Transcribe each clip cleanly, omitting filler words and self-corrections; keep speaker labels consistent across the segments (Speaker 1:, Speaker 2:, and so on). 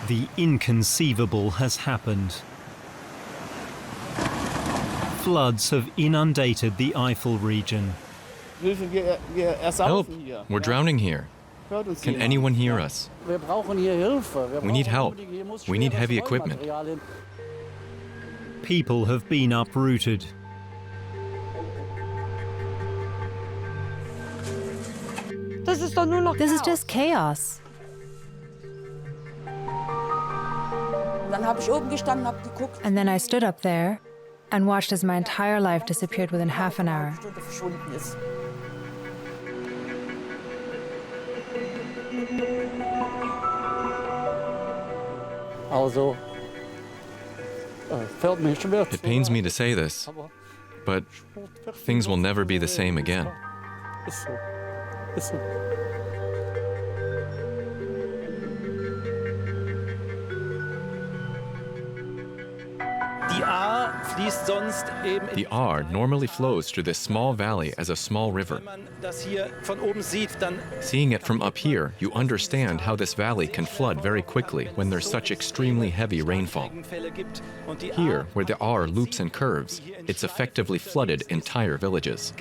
Speaker 1: The inconceivable has happened. Floods have inundated the Eifel region.
Speaker 2: Help! We're drowning here. Can anyone hear us? We need help. We need heavy equipment.
Speaker 1: People have been uprooted.
Speaker 3: This is just chaos. And then I stood up there and watched as my entire life disappeared within half an hour.
Speaker 2: It pains me to say this, but things will never be the same again. The Ahr normally flows through this small valley as a small river. Seeing it from up here, you understand how this valley can flood very quickly when there's such extremely heavy rainfall. Here, where the Ahr loops and curves, it's effectively flooded entire villages.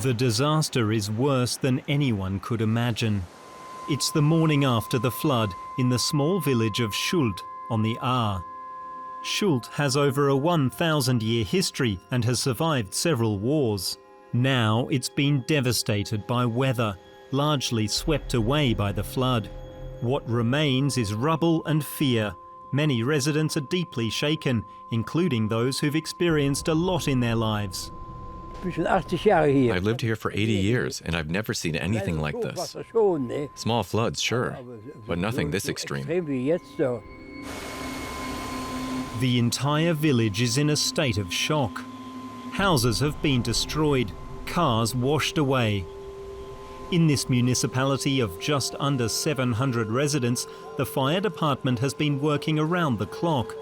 Speaker 1: The disaster is worse than anyone could imagine. It's the morning after the flood in the small village of Schuld on the Ahr. Schuld has over a 1,000-year history and has survived several wars. Now it's been devastated by weather, largely swept away by the flood. What remains is rubble and fear. Many residents are deeply shaken, including those who've experienced a lot in their lives.
Speaker 2: I've lived here for 80 years, and I've never seen anything like this. Small floods, sure, but nothing this extreme.
Speaker 1: The entire village is in a state of shock. Houses have been destroyed, cars washed away. In this municipality of just under 700 residents, the fire department has been working around the clock.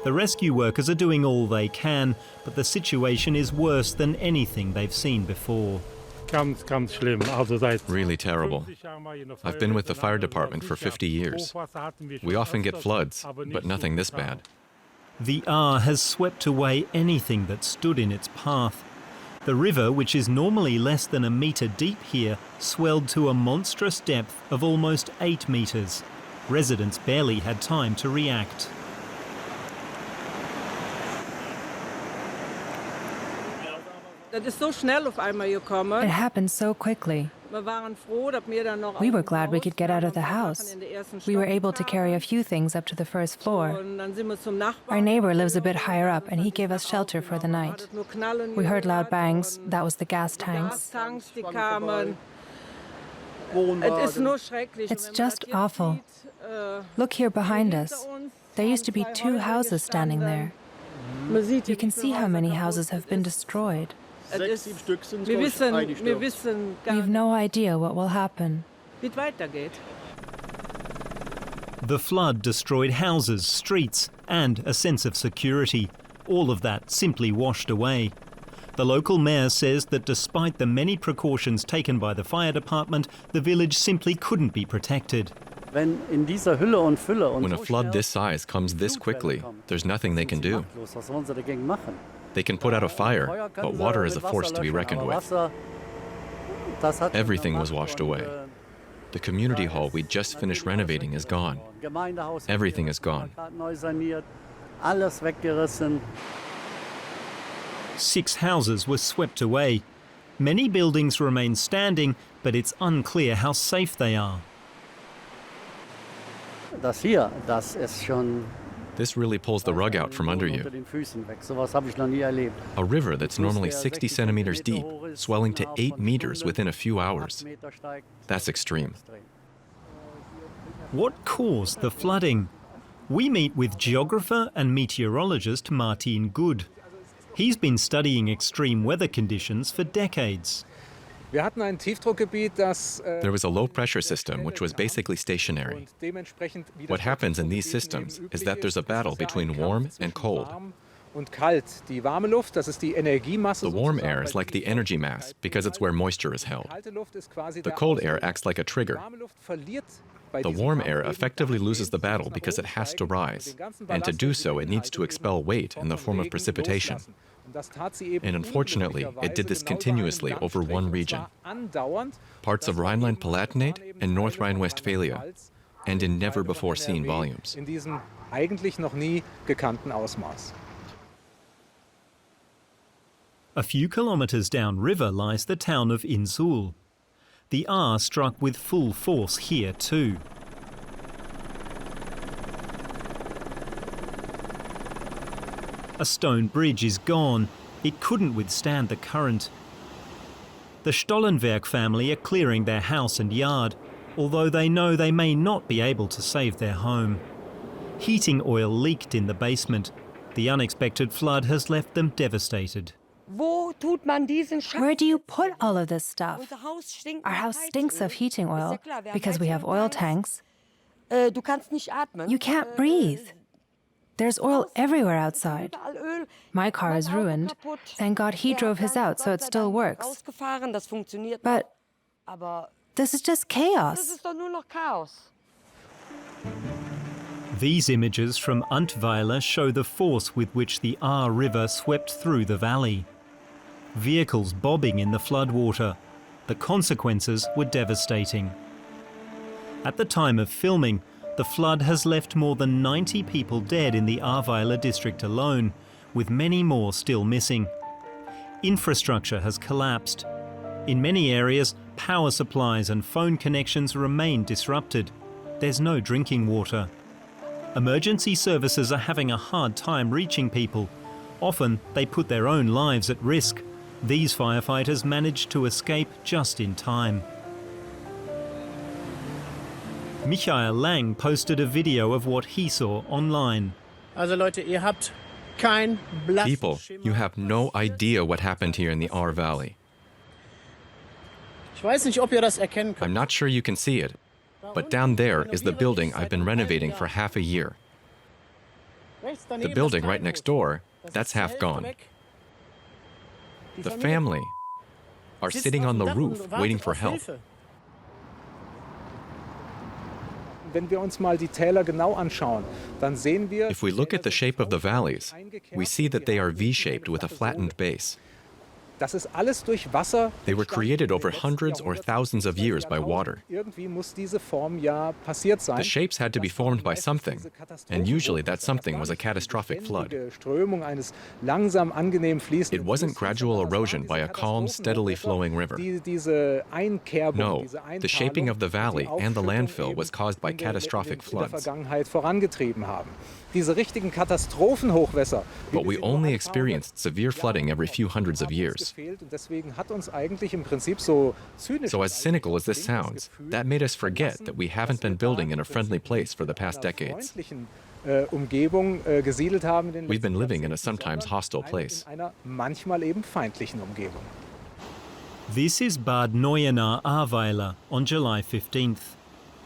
Speaker 1: The rescue workers are doing all they can, but the situation is worse than anything they've seen before.
Speaker 2: Really terrible. I've been with the fire department for 50 years. We often get floods, but nothing this bad.
Speaker 1: The Ahr has swept away anything that stood in its path. The river, which is normally less than a metre deep here, swelled to a monstrous depth of almost 8 metres. Residents barely had time to react.
Speaker 3: It happened so quickly. We were glad we could get out of the house. We were able to carry a few things up to the first floor. Our neighbor lives a bit higher up, and he gave us shelter for the night. We heard loud bangs. That was the gas tanks. It's just awful. Look here behind us. There used to be 2 houses standing there. You can see how many houses have been destroyed. We have no idea what will happen.
Speaker 1: The flood destroyed houses, streets, and a sense of security. All of that simply washed away. The local mayor says that despite the many precautions taken by the fire department, the village simply couldn't be protected.
Speaker 2: When a flood this size comes this quickly, there's nothing they can do. They can put out a fire, but water is a force to be reckoned with. Everything was washed away. The community hall we just finished renovating is gone. Everything is gone.
Speaker 1: 6 houses were swept away. Many buildings remain standing, but it's unclear how safe they are.
Speaker 2: This really pulls the rug out from under you. A river that's normally 60 centimeters deep, swelling to 8 meters within a few hours. That's extreme.
Speaker 1: What caused the flooding? We meet with geographer and meteorologist Martin Good. He's been studying extreme weather conditions for decades.
Speaker 2: There was a low-pressure system which was basically stationary. What happens in these systems is that there's a battle between warm and cold. The warm air is like the energy mass because it's where moisture is held. The cold air acts like a trigger. The warm air effectively loses the battle because it has to rise, and to do so it needs to expel weight in the form of precipitation. And unfortunately, it did this continuously over one region, parts of Rhineland-Palatinate and North Rhine-Westphalia, and in never-before-seen volumes.
Speaker 1: A few kilometres downriver lies the town of Insul. The Ahr struck with full force here too. A stone bridge is gone. It couldn't withstand the current. The Stollenwerk family are clearing their house and yard, although they know they may not be able to save their home. Heating oil leaked in the basement. The unexpected flood has left them devastated.
Speaker 3: Where do you put all of this stuff? Our house stinks of heating oil because we have oil tanks. You can't breathe. There's oil everywhere outside. My car is ruined. Thank God he drove his out, so it still works. But this is just chaos.
Speaker 1: These images from Ahrweiler show the force with which the Ahr River swept through the valley. Vehicles bobbing in the floodwater. The consequences were devastating. At the time of filming, the flood has left more than 90 people dead in the Ahrweiler district alone, with many more still missing. Infrastructure has collapsed. In many areas, power supplies and phone connections remain disrupted. There's no drinking water. Emergency services are having a hard time reaching people. Often, they put their own lives at risk. These firefighters managed to escape just in time. Michael Lang posted a video of what he saw online.
Speaker 2: People, you have no idea what happened here in the Ahr Valley. I'm not sure you can see it, but down there is the building I've been renovating for half a year. The building right next door, that's half gone. The family are sitting on the roof waiting for help. If we look at the shape of the valleys, we see that they are V-shaped with a flattened base. They were created over hundreds or thousands of years by water. The shapes had to be formed by something, and usually that something was a catastrophic flood. It wasn't gradual erosion by a calm, steadily flowing river. No, the shaping of the valley and the landfill was caused by catastrophic floods. But we only experienced severe flooding every few hundreds of years. So as cynical as this sounds, that made us forget that we haven't been building in a friendly place for the past decades. We've been living in a sometimes hostile place.
Speaker 1: This is Bad Neuenahr-Ahrweiler on July 15th.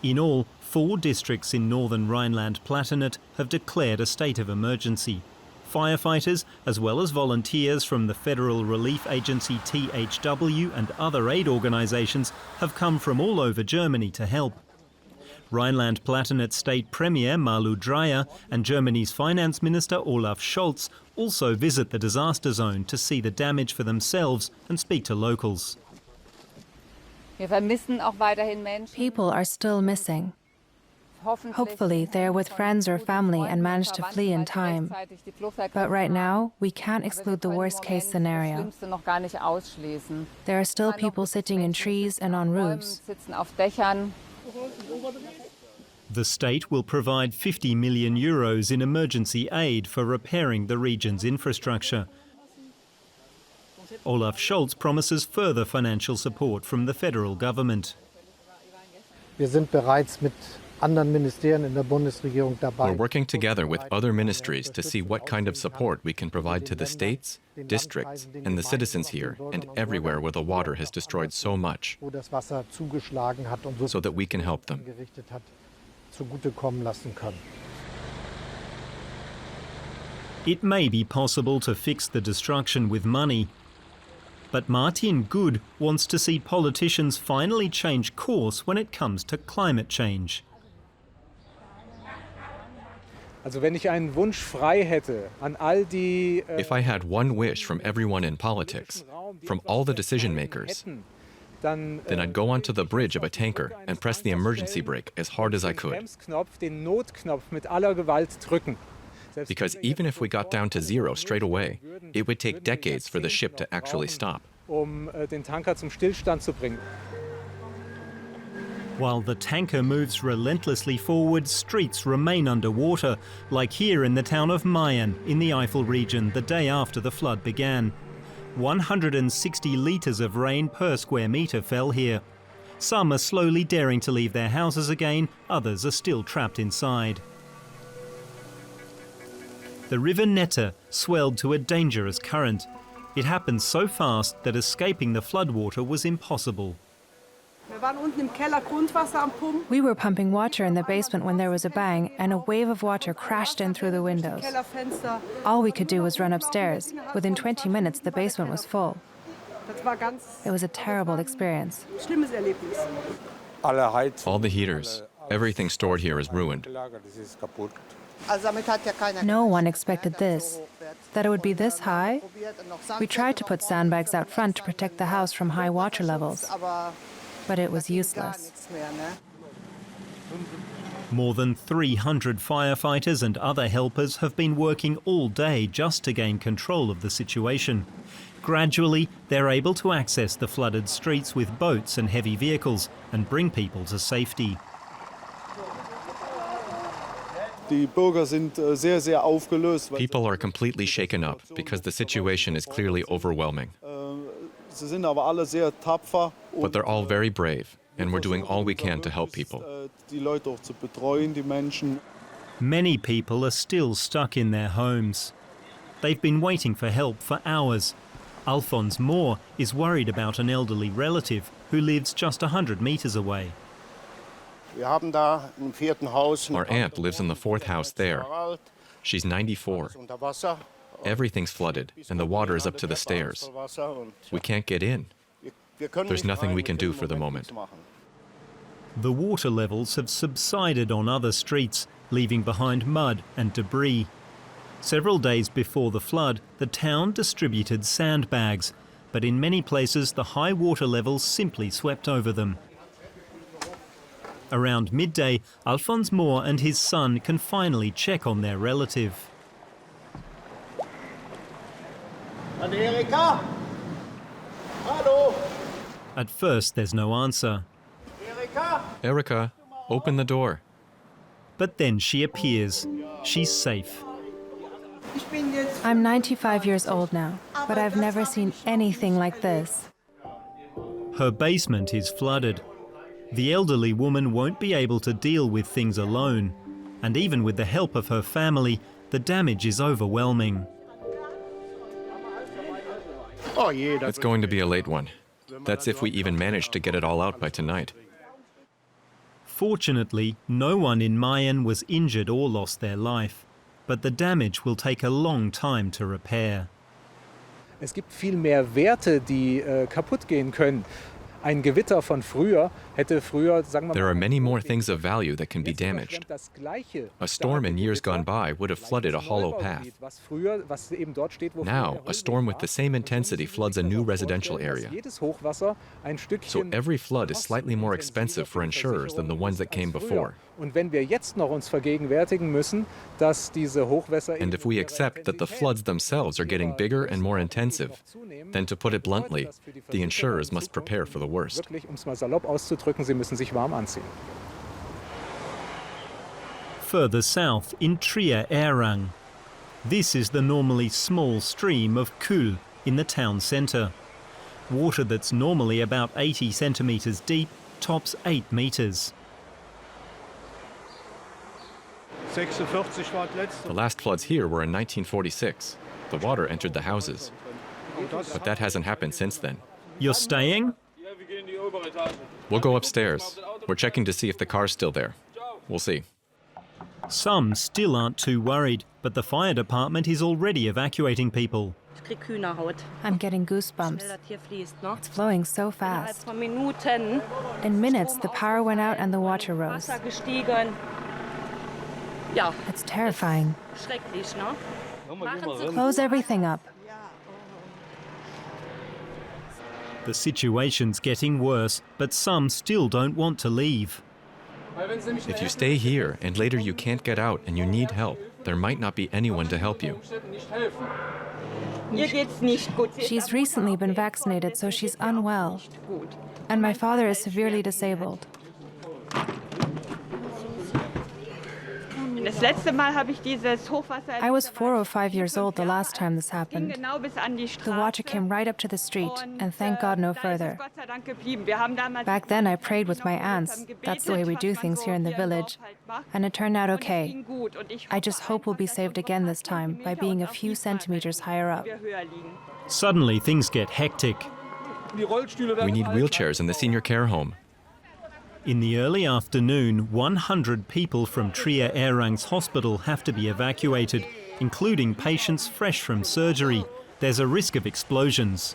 Speaker 1: In all, 4 districts in northern Rhineland-Palatinate have declared a state of emergency. Firefighters, as well as volunteers from the federal relief agency THW and other aid organisations, have come from all over Germany to help. Rhineland-Palatinate State Premier Malu Dreyer and Germany's Finance Minister Olaf Scholz also visit the disaster zone to see the damage for themselves and speak to locals.
Speaker 3: People are still missing. Hopefully, they're with friends or family and managed to flee in time. But right now, we can't exclude the worst-case scenario. There are still people sitting in trees and on roofs.
Speaker 1: The state will provide 50 million euros in emergency aid for repairing the region's infrastructure. Olaf Scholz promises further financial support from the federal government.
Speaker 2: We're working together with other ministries to see what kind of support we can provide to the states, districts, and the citizens here and everywhere where the water has destroyed so much, so that we can help them.
Speaker 1: It may be possible to fix the destruction with money, but Martin Good wants to see politicians finally change course when it comes to climate change.
Speaker 2: If I had one wish from everyone in politics, from all the decision makers, then I'd go onto the bridge of a tanker and press the emergency brake as hard as I could. Because even if we got down to zero straight away, it would take decades for the ship to actually stop.
Speaker 1: While the tanker moves relentlessly forward, streets remain underwater, like here in the town of Mayen in the Eifel region the day after the flood began. 160 litres of rain per square metre fell here. Some are slowly daring to leave their houses again, others are still trapped inside. The river Netter swelled to a dangerous current. It happened so fast that escaping the floodwater was impossible.
Speaker 3: We were pumping water in the basement when there was a bang and a wave of water crashed in through the windows. All we could do was run upstairs. Within 20 minutes, the basement was full. It was a terrible experience.
Speaker 2: All the heaters, everything stored here is ruined.
Speaker 3: No one expected this, that it would be this high. We tried to put sandbags out front to protect the house from high water levels, but it was useless.
Speaker 1: More than 300 firefighters and other helpers have been working all day just to gain control of the situation. Gradually, they're able to access the flooded streets with boats and heavy vehicles and bring people to safety.
Speaker 2: People are completely shaken up because the situation is clearly overwhelming. But they're all very brave, and we're doing all we can to help people.
Speaker 1: Many people are still stuck in their homes. They've been waiting for help for hours. Alphonse Moore is worried about an elderly relative who lives just 100 meters away.
Speaker 2: Our aunt lives in the fourth house there. She's 94. Everything's flooded, and the water is up to the stairs. We can't get in. There's nothing we can do for the moment.
Speaker 1: The water levels have subsided on other streets, leaving behind mud and debris. Several days before the flood, the town distributed sandbags, but in many places the high water levels simply swept over them. Around midday, Alphonse Moore and his son can finally check on their relative.
Speaker 4: Erika? Hallo?
Speaker 1: At first, there's no answer.
Speaker 2: Erika, open the door.
Speaker 1: But then she appears. She's safe.
Speaker 3: I'm 95 years old now, but I've never seen anything like this.
Speaker 1: Her basement is flooded. The elderly woman won't be able to deal with things alone, and even with the help of her family, the damage is overwhelming.
Speaker 2: It's going to be a late one. That's if we even manage to get it all out by tonight.
Speaker 1: Fortunately, no one in Mayen was injured or lost their life, but the damage will take a long time to repair.
Speaker 5: Es gibt viel mehr Werte, die kaputt gehen können. Ein Gewitter von früher hätte früher, sagen wir mal,
Speaker 2: there are many more things of value that can be damaged. A storm in years gone by would have flooded a hollow path. Now, a storm with the same intensity floods a new residential area. So every flood is slightly more expensive for insurers than the ones that came before. And if we accept that the floods themselves are getting bigger and more intensive, then to put it bluntly, the insurers must prepare for the worst.
Speaker 1: Further south, in Trier-Errang. This is the normally small stream of Schuld in the town centre. Water that's normally about 80 centimetres deep tops 8 metres.
Speaker 2: The last floods here were in 1946. The water entered the houses. But that hasn't happened since then.
Speaker 1: You're staying?
Speaker 2: We'll go upstairs. We're checking to see if the car's still there. We'll see.
Speaker 1: Some still aren't too worried, but the fire department is already evacuating people.
Speaker 3: I'm getting goosebumps. It's flowing so fast. In minutes, the power went out and the water rose. It's terrifying. Close everything up.
Speaker 1: The situation's getting worse, but some still don't want to leave.
Speaker 2: If you stay here and later you can't get out and you need help, there might not be anyone to help you.
Speaker 3: She's recently been vaccinated, so she's unwell. And my father is severely disabled. I was 4 or 5 years old the last time this happened. The water came right up to the street, and thank God no further. Back then I prayed with my aunts. That's the way we do things here in the village. And it turned out okay. I just hope we'll be saved again this time by being a few centimeters higher up.
Speaker 1: Suddenly things get hectic.
Speaker 2: We need wheelchairs in the senior care home.
Speaker 1: In the early afternoon, 100 people from Trier-Errang's hospital have to be evacuated, including patients fresh from surgery. There's a risk of explosions.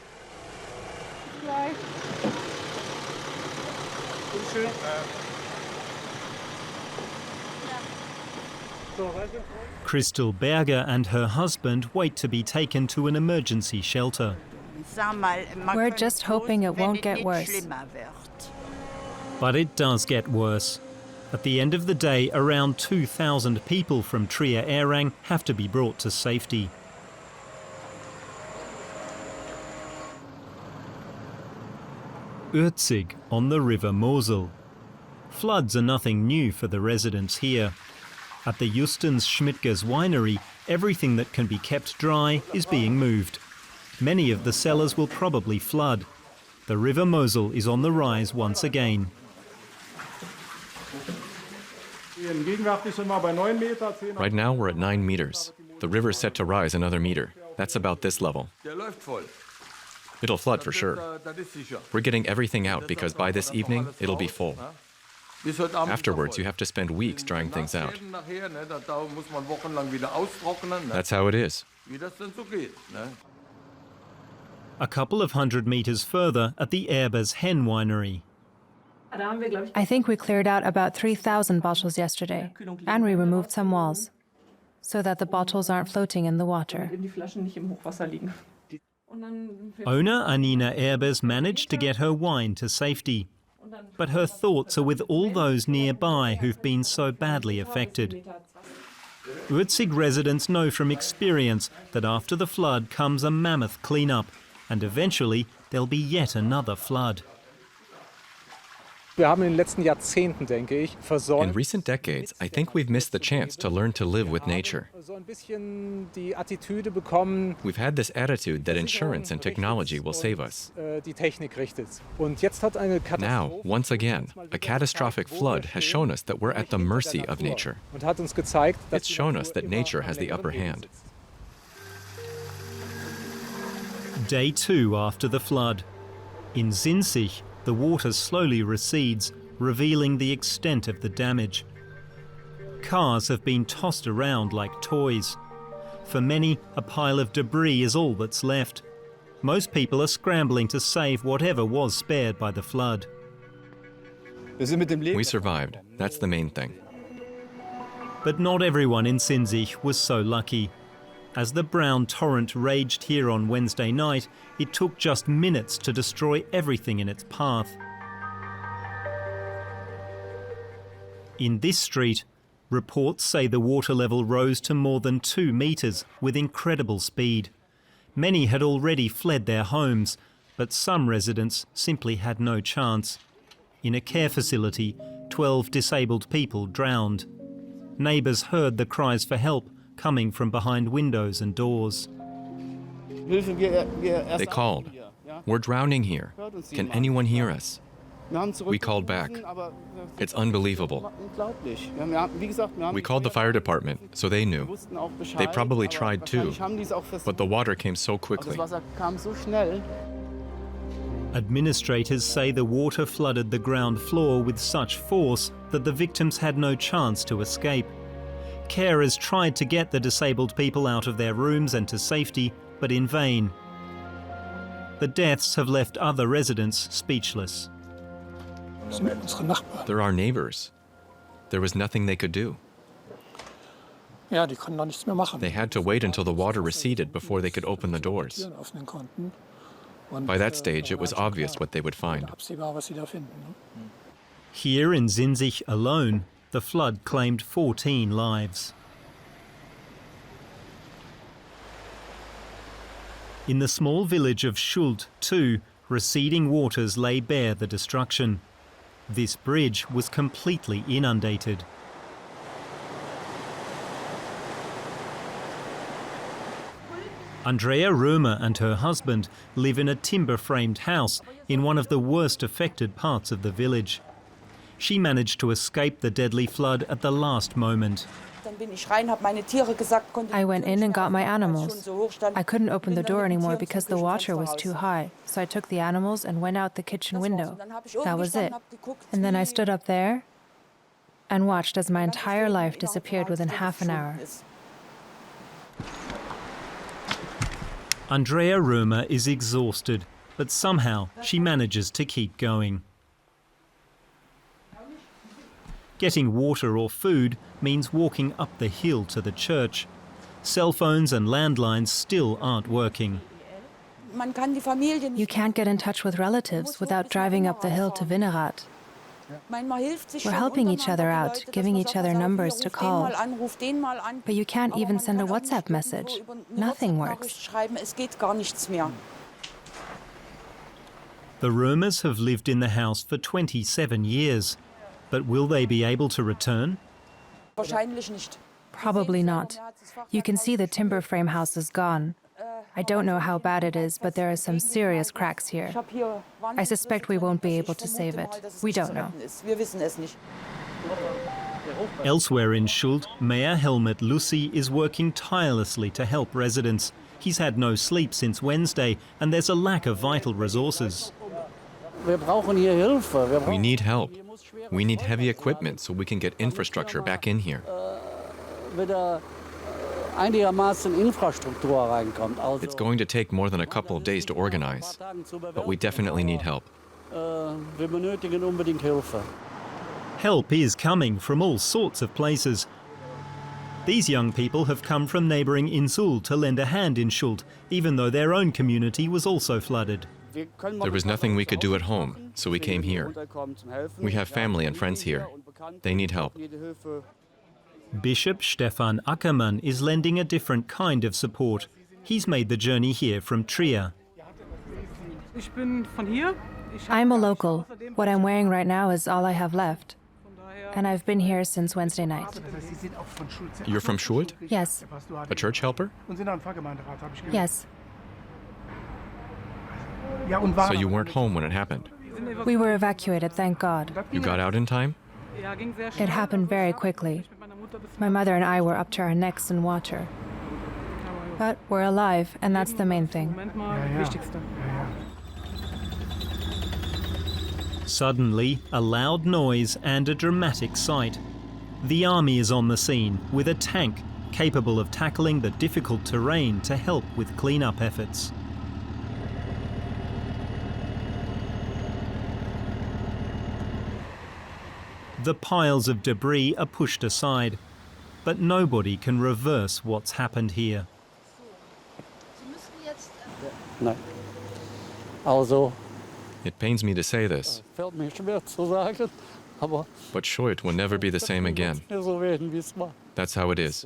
Speaker 1: Christel Berger and her husband wait to be taken to an emergency shelter.
Speaker 3: We're just hoping it won't get worse.
Speaker 1: But it does get worse. At the end of the day, around 2,000 people from Trier-Errang have to be brought to safety. Urzig on the River Mosel. Floods are nothing new for the residents here. At the Justins Schmidtges winery, everything that can be kept dry is being moved. Many of the cellars will probably flood. The River Mosel is on the rise once again.
Speaker 2: Right now we're at 9 meters. The river's set to rise another meter. That's about this level. It'll flood for sure. We're getting everything out because by this evening it'll be full. Afterwards you have to spend weeks drying things out. That's how it is.
Speaker 1: A couple of 100 meters further at the Erbers Hen winery.
Speaker 3: I think we cleared out about 3,000 bottles yesterday, and we removed some walls, so that the bottles aren't floating in the water.
Speaker 1: Owner Anina Erbers managed to get her wine to safety, but her thoughts are with all those nearby who've been so badly affected. Urzig residents know from experience that after the flood comes a mammoth cleanup, and eventually there'll be yet another flood.
Speaker 2: In recent decades, I think we've missed the chance to learn to live with nature. We've had this attitude that insurance and technology will save us. Now, once again, a catastrophic flood has shown us that we're at the mercy of nature. It's shown us that nature has the upper hand.
Speaker 1: Day 2 after the flood. In Sinzig, the water slowly recedes, revealing the extent of the damage. Cars have been tossed around like toys. For many, a pile of debris is all that's left. Most people are scrambling to save whatever was spared by the flood.
Speaker 2: We survived. That's the main thing.
Speaker 1: But not everyone in Sinzig was so lucky. As the brown torrent raged here on Wednesday night, it took just minutes to destroy everything in its path. In this street, reports say the water level rose to more than 2 meters with incredible speed. Many had already fled their homes, but some residents simply had no chance. In a care facility, 12 disabled people drowned. Neighbours heard the cries for help coming from behind windows and doors.
Speaker 2: They called. We're drowning here. Can anyone hear us? We called back. It's unbelievable. We called the fire department, so they knew. They probably tried too, but the water came so quickly.
Speaker 1: Administrators say the water flooded the ground floor with such force that the victims had no chance to escape. Carers tried to get the disabled people out of their rooms and to safety, but in vain. The deaths have left other residents speechless.
Speaker 2: They're our neighbors. There was nothing they could do. They had to wait until the water receded before they could open the doors. By that stage, it was obvious what they would find.
Speaker 1: Here in Sinzig alone, the flood claimed 14 lives. In the small village of Schuld, too, receding waters lay bare the destruction. This bridge was completely inundated. Andrea Römer and her husband live in a timber-framed house in one of the worst affected parts of the village. She managed to escape the deadly flood at the last moment.
Speaker 3: I went in and got my animals. I couldn't open the door anymore because the water was too high, so I took the animals and went out the kitchen window. That was it. And then I stood up there and watched as my entire life disappeared within half an hour.
Speaker 1: Andrea Römer is exhausted, but somehow she manages to keep going. Getting water or food means walking up the hill to the church. Cell phones and landlines still aren't working.
Speaker 3: You can't get in touch with relatives without driving up the hill to Neuenahr-Ahrweiler. We're helping each other out, giving each other numbers to call. But you can't even send a WhatsApp message. Nothing works.
Speaker 1: The Römers have lived in the house for 27 years. But will they be able to return?
Speaker 3: Probably not. You can see the timber frame house is gone. I don't know how bad it is, but there are some serious cracks here. I suspect we won't be able to save it. We don't know.
Speaker 1: Elsewhere in Schuld, Mayor Helmut Lussi is working tirelessly to help residents. He's had no sleep since Wednesday, and there's a lack of vital resources.
Speaker 2: We need help. We need heavy equipment so we can get infrastructure back in here. It's going to take more than a couple of days to organize, but we definitely need help.
Speaker 1: Help is coming from all sorts of places. These young people have come from neighbouring Insel to lend a hand in Schuld, even though their own community was also flooded.
Speaker 2: There was nothing we could do at home, so we came here. We have family and friends here. They need help.
Speaker 1: Bishop Stefan Ackermann is lending a different kind of support. He's made the journey here from Trier.
Speaker 3: I'm a local. What I'm wearing right now is all I have left. And I've been here since Wednesday night.
Speaker 2: You're from Schuld?
Speaker 3: Yes.
Speaker 2: A church helper?
Speaker 3: Yes.
Speaker 2: So you weren't home when it happened?
Speaker 3: We were evacuated, thank God.
Speaker 2: You got out in time?
Speaker 3: It happened very quickly. My mother and I were up to our necks in water. But we're alive, and that's the main thing.
Speaker 1: Suddenly, a loud noise and a dramatic sight. The army is on the scene with a tank capable of tackling the difficult terrain to help with cleanup efforts. The piles of debris are pushed aside, but nobody can reverse what's happened here.
Speaker 2: It pains me to say this, but Schuld will never be the same again. That's how it is.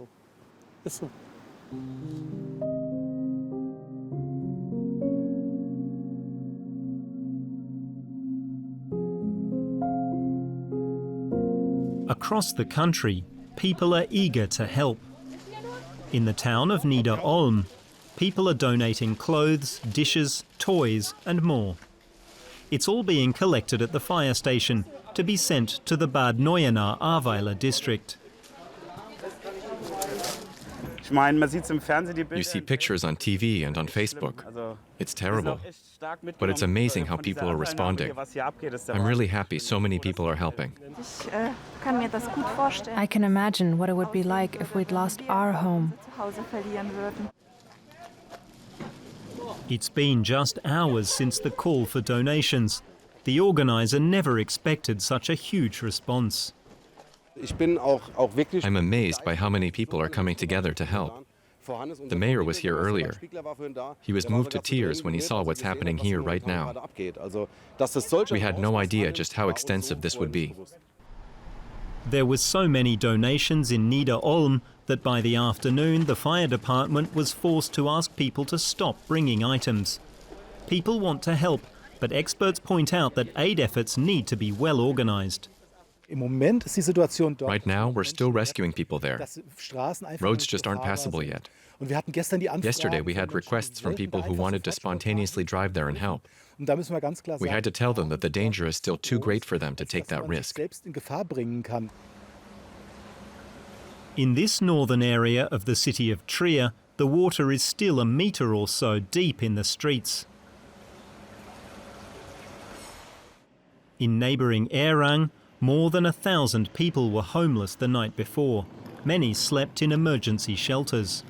Speaker 1: Across the country, people are eager to help. In the town of Nieder-Olm, people are donating clothes, dishes, toys and more. It's all being collected at the fire station to be sent to the Bad Neuenahr-Ahrweiler district.
Speaker 2: You see pictures on TV and on Facebook. It's terrible. But it's amazing how people are responding. I'm really happy so many people are helping.
Speaker 3: I can imagine what it would be like if we'd lost our home.
Speaker 1: It's been just hours since the call for donations. The organizer never expected such a huge response.
Speaker 2: I'm amazed by how many people are coming together to help. The mayor was here earlier. He was moved to tears when he saw what's happening here right now. We had no idea just how extensive this would be.
Speaker 1: There were so many donations in Nieder-Olm that by the afternoon the fire department was forced to ask people to stop bringing items. People want to help, but experts point out that aid efforts need to be well organized.
Speaker 2: Right now, we're still rescuing people there. Roads just aren't passable yet. Yesterday, we had requests from people who wanted to spontaneously drive there and help. We had to tell them that the danger is still too great for them to take that risk.
Speaker 1: In this northern area of the city of Trier, the water is still a metre or so deep in the streets. In neighbouring Erang, more than 1,000 people were homeless the night before. Many slept in emergency shelters.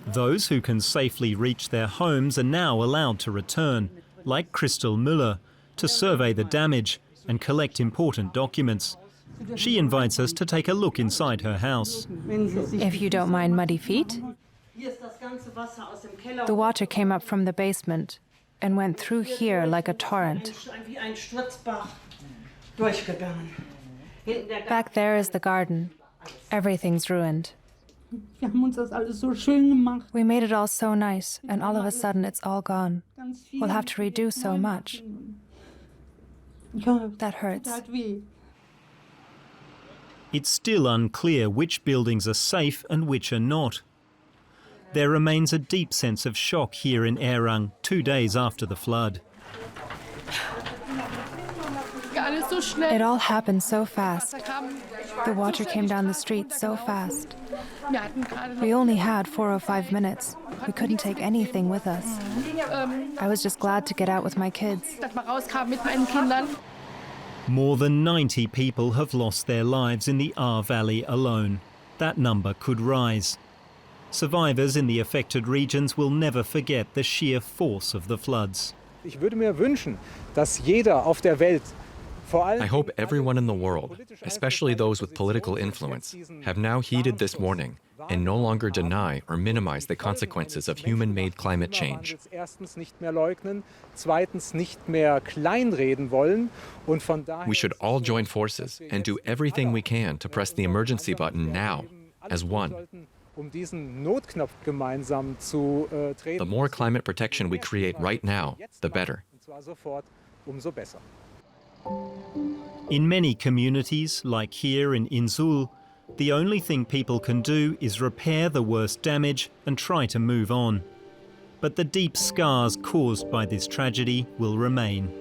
Speaker 1: Those who can safely reach their homes are now allowed to return, like Christel Müller, to survey the damage and collect important documents. She invites us to take a look inside her house.
Speaker 3: If you don't mind muddy feet. The water came up from the basement and went through here like a torrent. Back there is the garden. Everything's ruined. We made it all so nice, and all of a sudden it's all gone. We'll have to redo so much. That hurts.
Speaker 1: It's still unclear which buildings are safe and which are not. There remains a deep sense of shock here in Erang 2 days after the flood.
Speaker 3: It all happened so fast. The water came down the street so fast. We only had 4 or 5 minutes. We couldn't take anything with us. I was just glad to get out with my kids.
Speaker 1: More than 90 people have lost their lives in the Ahr Valley alone. That number could rise. Survivors in the affected regions will never forget the sheer force of the floods.
Speaker 5: Ich würde mir wünschen, dass jeder auf der Welt,
Speaker 2: I hope everyone in the world, especially those with political influence, have now heeded this warning and no longer deny or minimize the consequences of human-made climate change. We should all join forces and do everything we can to press the emergency button now, as one. The more climate protection we create right now, the better.
Speaker 1: In many communities, like here in Insul, the only thing people can do is repair the worst damage and try to move on. But the deep scars caused by this tragedy will remain.